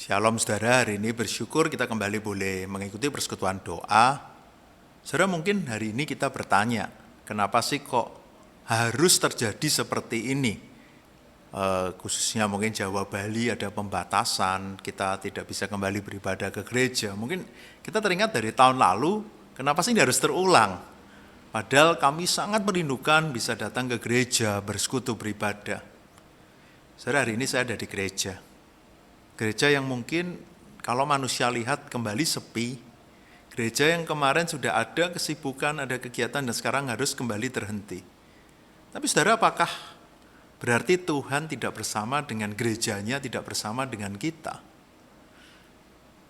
Shalom saudara, hari ini bersyukur kita kembali boleh mengikuti persekutuan doa. Saudara, mungkin hari ini kita bertanya, kenapa sih kok harus terjadi seperti ini? Khususnya mungkin Jawa Bali ada pembatasan, kita tidak bisa kembali beribadah ke gereja. Mungkin kita teringat dari tahun lalu, kenapa sih ini harus terulang? Padahal kami sangat merindukan bisa datang ke gereja, bersekutu, beribadah. Saudara, hari ini saya ada di gereja. Gereja yang mungkin kalau manusia lihat kembali sepi, gereja yang kemarin sudah ada kesibukan, ada kegiatan dan sekarang harus kembali terhenti. Tapi saudara, apakah berarti Tuhan tidak bersama dengan gerejanya, tidak bersama dengan kita?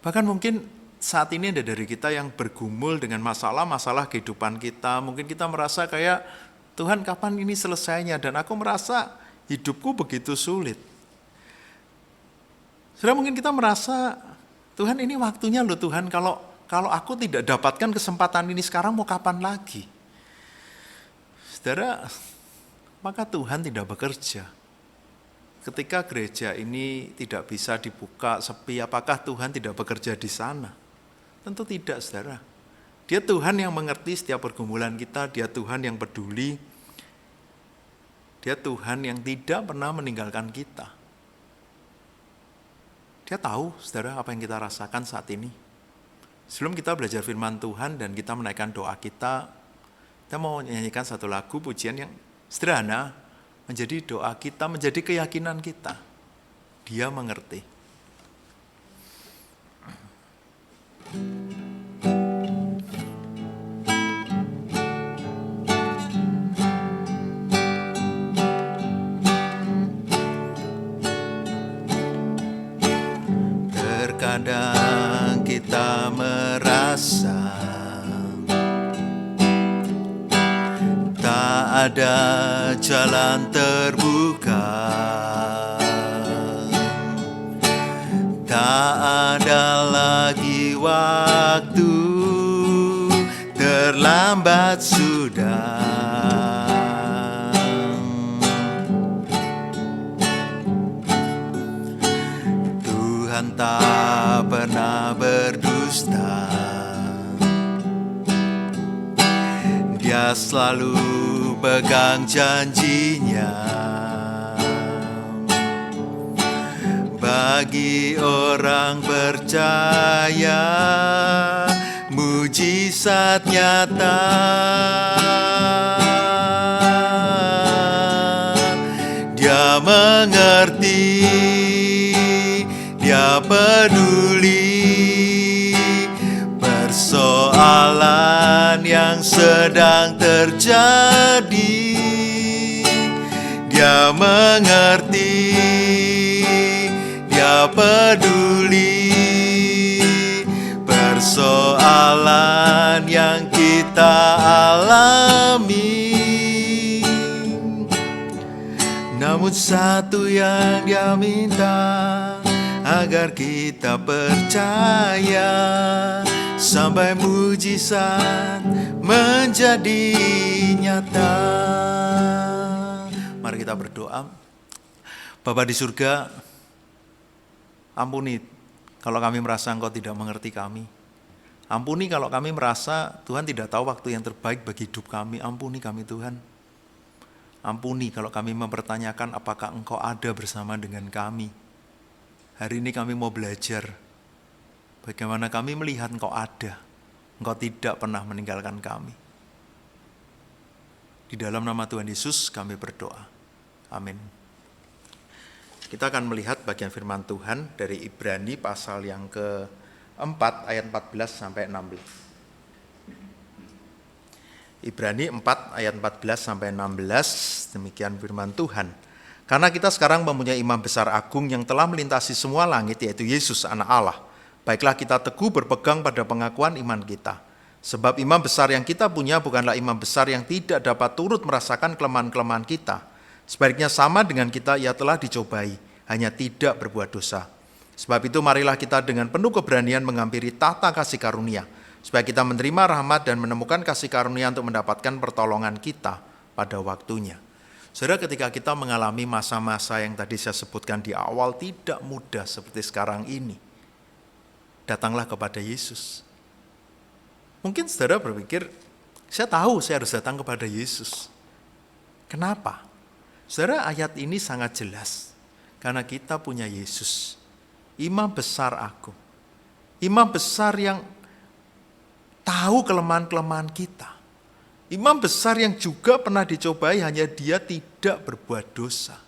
Bahkan mungkin saat ini ada dari kita yang bergumul dengan masalah-masalah kehidupan kita. Mungkin kita merasa kayak, Tuhan kapan ini selesainya? Dan aku merasa hidupku begitu sulit. Saudara, mungkin kita merasa, Tuhan ini waktunya loh Tuhan, kalau aku tidak dapatkan kesempatan ini sekarang mau kapan lagi? Saudara, maka Tuhan tidak bekerja. Ketika gereja ini tidak bisa dibuka, sepi, apakah Tuhan tidak bekerja di sana? Tentu tidak, saudara. Dia Tuhan yang mengerti setiap pergumulan kita, Dia Tuhan yang peduli, Dia Tuhan yang tidak pernah meninggalkan kita. Dia tahu, saudara, apa yang kita rasakan saat ini. Sebelum kita belajar firman Tuhan dan kita menaikkan doa kita mau menyanyikan satu lagu pujian yang sederhana, menjadi doa kita, menjadi keyakinan kita. Dia mengerti. Terkadang kita merasa tak ada jalan terbuka, tak ada lagi waktu, terlambat sudah. Tuhan tak pernah berdusta, Dia selalu pegang janjinya. Bagi orang percaya, mujizat nyata. Dia mengerti, Dia peduli persoalan yang sedang terjadi. Dia mengerti, Dia peduli persoalan yang kita alami. Namun satu yang Dia minta, agar kita percaya sampai mujizat menjadi nyata. Mari kita berdoa. Bapa di surga, ampuni kalau kami merasa Engkau tidak mengerti kami. Ampuni kalau kami merasa Tuhan tidak tahu waktu yang terbaik bagi hidup kami. Ampuni kami Tuhan. Ampuni kalau kami mempertanyakan apakah Engkau ada bersama dengan kami. Hari ini kami mau belajar bagaimana kami melihat Engkau ada. Engkau tidak pernah meninggalkan kami. Di dalam nama Tuhan Yesus kami berdoa. Amin. Kita akan melihat bagian firman Tuhan dari Ibrani pasal yang ke-4 ayat 14 sampai 16. Ibrani 4 ayat 14 sampai 16, demikian firman Tuhan. Karena kita sekarang mempunyai imam besar agung yang telah melintasi semua langit, yaitu Yesus anak Allah. Baiklah kita teguh berpegang pada pengakuan iman kita. Sebab imam besar yang kita punya bukanlah imam besar yang tidak dapat turut merasakan kelemahan-kelemahan kita. Sebaliknya sama dengan kita, ia telah dicobai, hanya tidak berbuat dosa. Sebab itu marilah kita dengan penuh keberanian menghampiri tahta kasih karunia, supaya kita menerima rahmat dan menemukan kasih karunia untuk mendapatkan pertolongan kita pada waktunya. Saudara, ketika kita mengalami masa-masa yang tadi saya sebutkan di awal tidak mudah seperti sekarang ini. datanglah kepada Yesus. Mungkin saudara berpikir, saya tahu saya harus datang kepada Yesus. Kenapa? Saudara, ayat ini sangat jelas. Karena kita punya Yesus, imam besar agung. Imam besar yang tahu kelemahan-kelemahan kita. Imam besar yang juga pernah dicobai, hanya dia tidak berbuat dosa.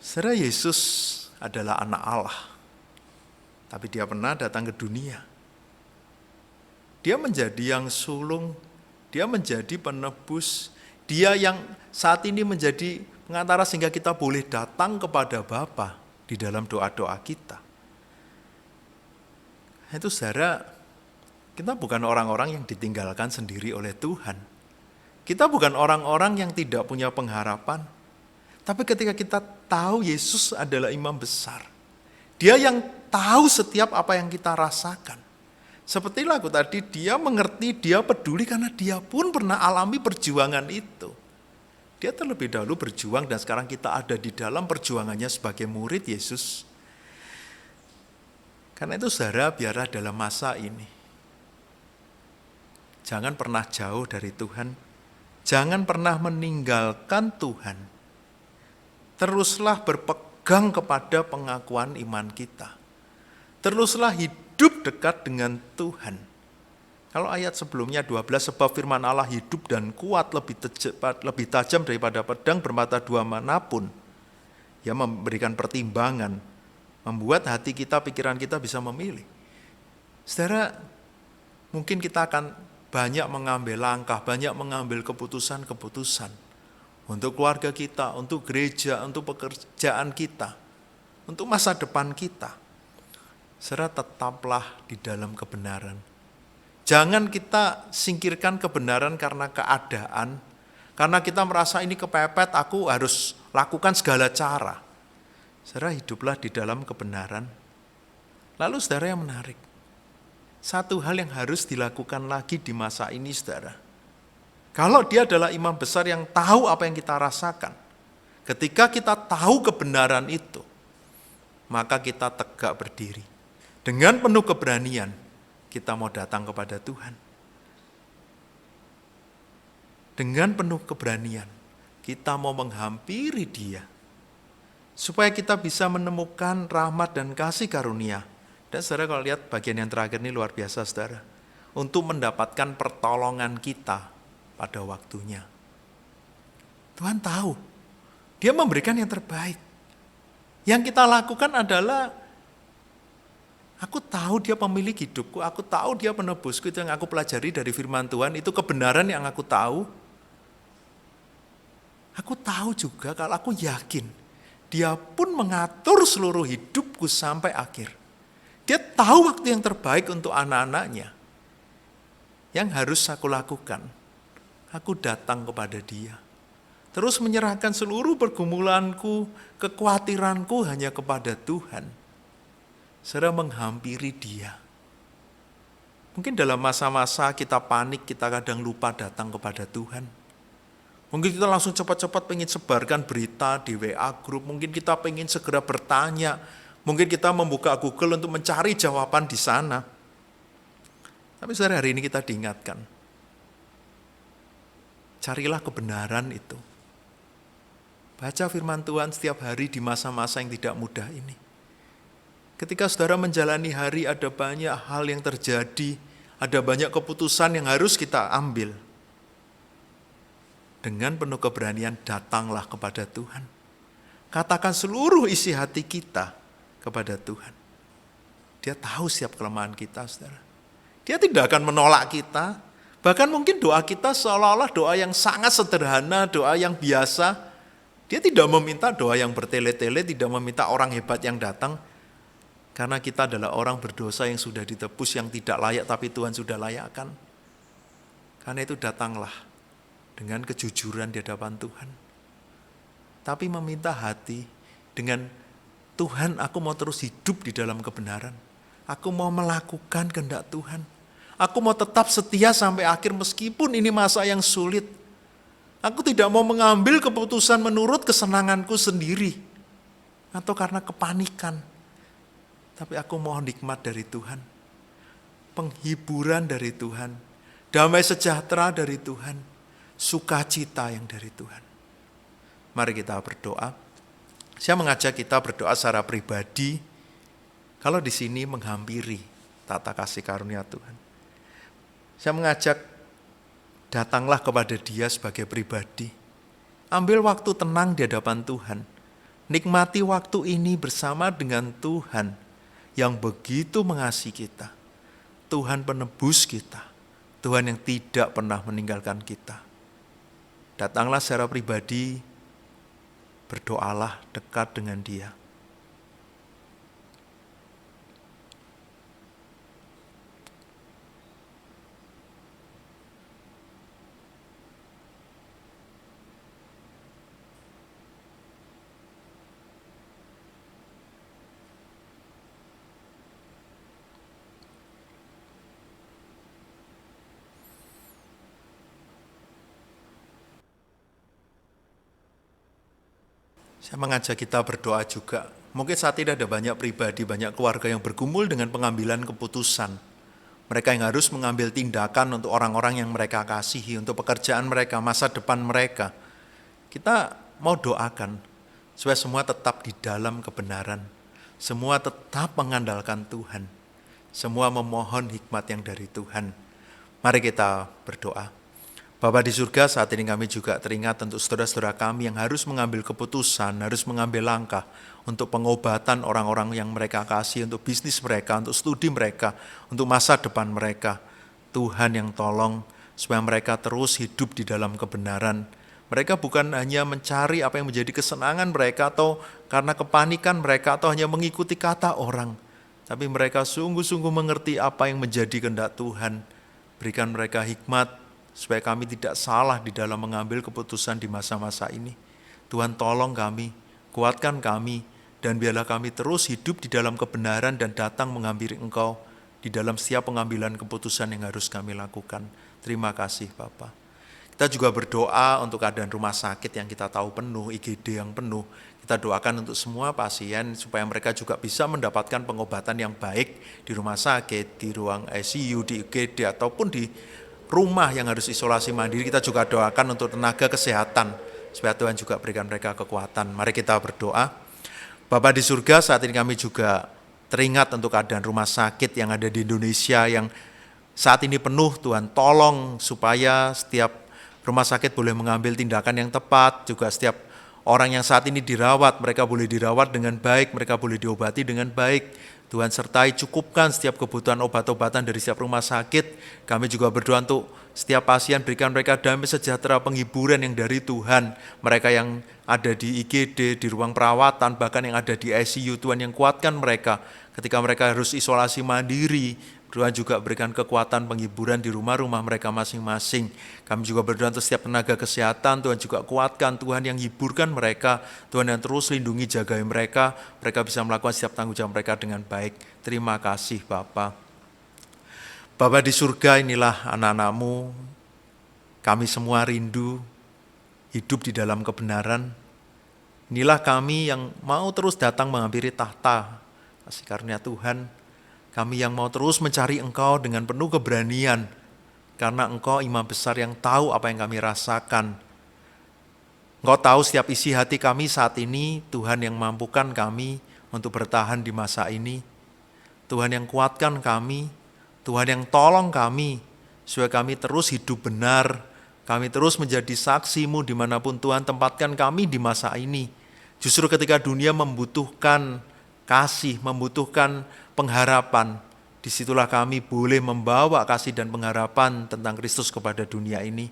Saudara, Yesus adalah anak Allah. Tapi dia pernah datang ke dunia. Dia menjadi yang sulung, dia menjadi penebus, dia yang saat ini menjadi pengantara sehingga kita boleh datang kepada Bapa di dalam doa-doa kita. Itu saudara, kita bukan orang-orang yang ditinggalkan sendiri oleh Tuhan. Kita bukan orang-orang yang tidak punya pengharapan. Tapi ketika kita tahu Yesus adalah imam besar, dia yang tahu setiap apa yang kita rasakan. Seperti lagu tadi, dia mengerti, dia peduli karena dia pun pernah alami perjuangan itu. Dia terlebih dahulu berjuang dan sekarang kita ada di dalam perjuangannya sebagai murid Yesus. Karena itu saudara, biarlah dalam masa ini, jangan pernah jauh dari Tuhan, jangan pernah meninggalkan Tuhan. Teruslah berpegang kepada pengakuan iman kita. Teruslah hidup dekat dengan Tuhan. Kalau ayat sebelumnya 12, sebab firman Allah hidup dan kuat, lebih tajam daripada pedang bermata dua manapun. Ya, memberikan pertimbangan, membuat hati kita, pikiran kita bisa memilih. Saudara, mungkin kita akan banyak mengambil langkah, banyak mengambil keputusan-keputusan untuk keluarga kita, untuk gereja, untuk pekerjaan kita, untuk masa depan kita. Saudara, tetaplah di dalam kebenaran. Jangan kita singkirkan kebenaran karena keadaan, karena kita merasa ini kepepet, aku harus lakukan segala cara. Saudara, hiduplah di dalam kebenaran. Lalu saudara, yang menarik, satu hal yang harus dilakukan lagi di masa ini, saudara. Kalau dia adalah imam besar yang tahu apa yang kita rasakan, ketika kita tahu kebenaran itu, maka kita tegak berdiri. Dengan penuh keberanian, kita mau datang kepada Tuhan. Dengan penuh keberanian, kita mau menghampiri Dia, supaya kita bisa menemukan rahmat dan kasih karunia. Dan saudara, kalau lihat bagian yang terakhir ini luar biasa, saudara. Untuk mendapatkan pertolongan kita pada waktunya. Tuhan tahu, Dia memberikan yang terbaik. Yang kita lakukan adalah, aku tahu Dia pemilik hidupku, aku tahu Dia penebusku. Itu yang aku pelajari dari firman Tuhan, itu kebenaran yang aku tahu. Aku tahu juga, kalau aku yakin, Dia pun mengatur seluruh hidupku sampai akhir. Dia tahu waktu yang terbaik untuk anak-anaknya. Yang harus aku lakukan, aku datang kepada Dia. Terus menyerahkan seluruh pergumulanku, kekhawatiranku hanya kepada Tuhan. Saudara, menghampiri Dia. Mungkin dalam masa-masa kita panik, kita kadang lupa datang kepada Tuhan. Mungkin kita langsung cepat-cepat pengen sebarkan berita di WA group. Mungkin kita pengen segera bertanya. Mungkin kita membuka Google untuk mencari jawaban di sana. Tapi saudara, hari ini kita diingatkan. Carilah kebenaran itu. Baca firman Tuhan setiap hari di masa-masa yang tidak mudah ini. Ketika saudara menjalani hari, ada banyak hal yang terjadi. Ada banyak keputusan yang harus kita ambil. Dengan penuh keberanian, datanglah kepada Tuhan. Katakan seluruh isi hati kita kepada Tuhan. Dia tahu setiap kelemahan kita, saudara. Dia tidak akan menolak kita. Bahkan mungkin doa kita seolah-olah doa yang sangat sederhana, doa yang biasa. Dia tidak meminta doa yang bertele-tele, tidak meminta orang hebat yang datang. Karena kita adalah orang berdosa yang sudah ditebus, yang tidak layak, tapi Tuhan sudah layakkan. Karena itu datanglah dengan kejujuran di hadapan Tuhan. Tapi meminta hati dengan, Tuhan, aku mau terus hidup di dalam kebenaran. Aku mau melakukan kehendak Tuhan. Aku mau tetap setia sampai akhir meskipun ini masa yang sulit. Aku tidak mau mengambil keputusan menurut kesenanganku sendiri. Atau karena kepanikan. Tapi aku mohon nikmat dari Tuhan, penghiburan dari Tuhan, damai sejahtera dari Tuhan, sukacita yang dari Tuhan. Mari kita berdoa. Saya mengajak kita berdoa secara pribadi, kalau di sini menghampiri tata kasih karunia Tuhan. Saya mengajak, datanglah kepada Dia sebagai pribadi. Ambil waktu tenang di hadapan Tuhan. Nikmati waktu ini bersama dengan Tuhan yang begitu mengasihi kita. Tuhan penebus kita. Tuhan yang tidak pernah meninggalkan kita. Datanglah secara pribadi, berdoalah dekat dengan Dia. Saya mengajak kita berdoa juga. Mungkin saat ini ada banyak pribadi, banyak keluarga yang bergumul dengan pengambilan keputusan. Mereka yang harus mengambil tindakan untuk orang-orang yang mereka kasihi, untuk pekerjaan mereka, masa depan mereka. Kita mau doakan supaya semua tetap di dalam kebenaran. Semua tetap mengandalkan Tuhan. Semua memohon hikmat yang dari Tuhan. Mari kita berdoa. Bapa di surga, saat ini kami juga teringat untuk saudara-saudara kami yang harus mengambil keputusan, harus mengambil langkah untuk pengobatan orang-orang yang mereka kasih, untuk bisnis mereka, untuk studi mereka, untuk masa depan mereka. Tuhan yang tolong supaya mereka terus hidup di dalam kebenaran. Mereka bukan hanya mencari apa yang menjadi kesenangan mereka atau karena kepanikan mereka atau hanya mengikuti kata orang. Tapi mereka sungguh-sungguh mengerti apa yang menjadi kehendak Tuhan. Berikan mereka hikmat, supaya kami tidak salah di dalam mengambil keputusan di masa-masa ini. Tuhan tolong kami, kuatkan kami, dan biarlah kami terus hidup di dalam kebenaran dan datang menghampiri Engkau di dalam setiap pengambilan keputusan yang harus kami lakukan. Terima kasih Bapa. Kita juga berdoa untuk keadaan rumah sakit yang kita tahu penuh, IGD yang penuh. Kita doakan untuk semua pasien supaya mereka juga bisa mendapatkan pengobatan yang baik di rumah sakit, di ruang ICU, di IGD, ataupun di rumah yang harus isolasi mandiri. Kita juga doakan untuk tenaga kesehatan supaya Tuhan juga berikan mereka kekuatan. Mari kita berdoa. Bapa di surga, saat ini kami juga teringat untuk keadaan rumah sakit yang ada di Indonesia yang saat ini penuh. Tuhan tolong supaya setiap rumah sakit boleh mengambil tindakan yang tepat. Juga setiap orang yang saat ini dirawat, mereka boleh dirawat dengan baik, mereka boleh diobati dengan baik. Tuhan sertai, cukupkan setiap kebutuhan obat-obatan dari setiap rumah sakit. Kami juga berdoa untuk setiap pasien, berikan mereka damai sejahtera, penghiburan yang dari Tuhan. Mereka yang ada di IGD, di ruang perawatan, bahkan yang ada di ICU, Tuhan yang kuatkan mereka. Ketika mereka harus isolasi mandiri, Tuhan juga berikan kekuatan penghiburan di rumah-rumah mereka masing-masing. Kami juga berdoa untuk setiap tenaga kesehatan, Tuhan juga kuatkan, Tuhan yang hiburkan mereka, Tuhan yang terus lindungi, jagai mereka bisa melakukan setiap tanggung jawab mereka dengan baik. Terima kasih Bapa. Bapa di surga, inilah anak-anak-Mu, kami semua rindu hidup di dalam kebenaran. Inilah kami yang mau terus datang menghampiri tahta kasih karunia Tuhan. Kami yang mau terus mencari Engkau dengan penuh keberanian, karena Engkau Imam Besar yang tahu apa yang kami rasakan. Engkau tahu setiap isi hati kami saat ini. Tuhan yang mampukan kami untuk bertahan di masa ini. Tuhan yang kuatkan kami, Tuhan yang tolong kami, supaya kami terus hidup benar, kami terus menjadi saksi-Mu dimanapun Tuhan tempatkan kami di masa ini. Justru ketika dunia membutuhkan kasih, membutuhkan pengharapan, disitulah kami boleh membawa kasih dan pengharapan tentang Kristus kepada dunia ini.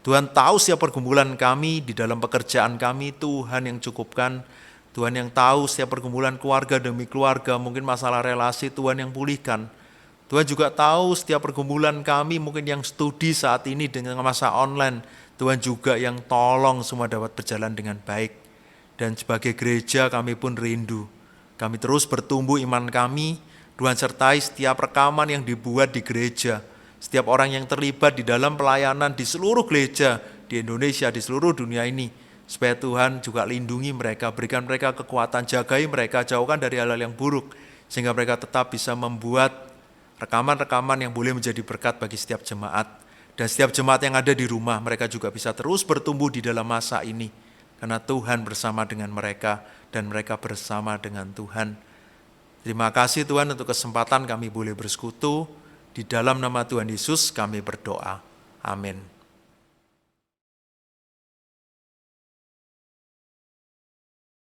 Tuhan tahu setiap pergumulan kami di dalam pekerjaan kami, Tuhan yang cukupkan. Tuhan yang tahu setiap pergumulan keluarga demi keluarga, mungkin masalah relasi, Tuhan yang pulihkan. Tuhan juga tahu setiap pergumulan kami, mungkin yang studi saat ini dengan masa online, Tuhan juga yang tolong semua dapat berjalan dengan baik. Dan sebagai gereja kami pun rindu. Kami terus bertumbuh iman kami, Tuhan sertai setiap rekaman yang dibuat di gereja, setiap orang yang terlibat di dalam pelayanan di seluruh gereja di Indonesia, di seluruh dunia ini, supaya Tuhan juga lindungi mereka, berikan mereka kekuatan, jagai mereka, jauhkan dari hal-hal yang buruk, sehingga mereka tetap bisa membuat rekaman-rekaman yang boleh menjadi berkat bagi setiap jemaat. Dan setiap jemaat yang ada di rumah, mereka juga bisa terus bertumbuh di dalam masa ini. Karena Tuhan bersama dengan mereka, dan mereka bersama dengan Tuhan. Terima kasih Tuhan untuk kesempatan kami boleh bersekutu. Di dalam nama Tuhan Yesus kami berdoa. Amin.